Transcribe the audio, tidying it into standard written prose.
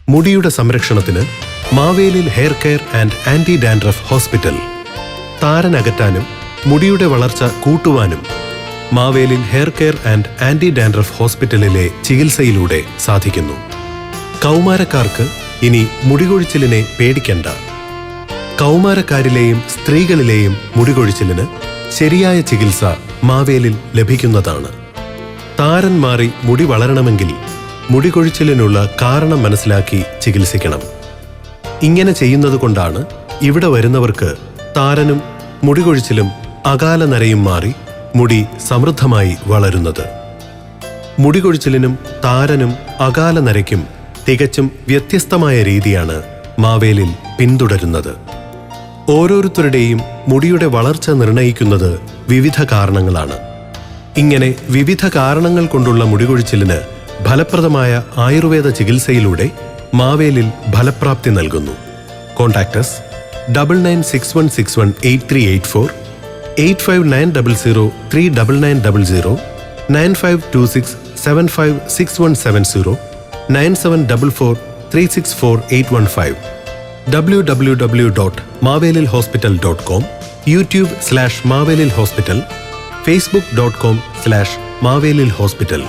മുടിയുടെ സംരക്ഷണത്തിന് Mavelil hair care and anti dandruff hospital. താരനകറ്റാനും മുടിയുടെ വളർച്ച കൂട്ടുവാനും Mavelil hair care and anti dandruff ഹോസ്പിറ്റലിലെ ചികിത്സയിലൂടെ സാധിക്കുന്നു. കൗമാരക്കാർക്ക് ഇനി മുടികൊഴിച്ചിലിനെ പേടിക്കണ്ട. കൗമാരക്കാരിലെയും സ്ത്രീകളിലെയും മുടികൊഴിച്ചിലിന് ശരിയായ ചികിത്സ മാവേലിൽ ലഭിക്കുന്നതാണ്. താരൻ മാറി മുടി വളരണമെങ്കിൽ മുടികൊഴിച്ചിലിനുള്ള കാരണം മനസ്സിലാക്കി ചികിത്സിക്കണം. ഇങ്ങനെ ചെയ്യുന്നതുകൊണ്ടാണ് ഇവിടെ വരുന്നവർക്ക് താരനും മുടികൊഴിച്ചിലും അകാല നരയും മാറി മുടി സമൃദ്ധമായി വളരുന്നത്. മുടികൊഴിച്ചിലിനും താരനും അകാല നരയ്ക്കും തികച്ചും വ്യത്യസ്തമായ രീതിയാണ് മാവേലിൽ പിന്തുടരുന്നത്. ഓരോരുത്തരുടെയും മുടിയുടെ വളർച്ച നിർണയിക്കുന്നത് വിവിധ കാരണങ്ങളാണ്. ഇങ്ങനെ വിവിധ കാരണങ്ങൾ കൊണ്ടുള്ള മുടികൊഴിച്ചിലിന് ഫലപ്രദമായ ആയുർവേദ ചികിത്സയിലൂടെ മാവേലിൽ ഫലപ്രാപ്തി നൽകുന്നു. Contact us 9961618384, 8590039900, 9526756170, 9744364815, www.mavelilhospital.com, YouTube/Mavelil Hospital, Facebook.com/Mavelil Hospital.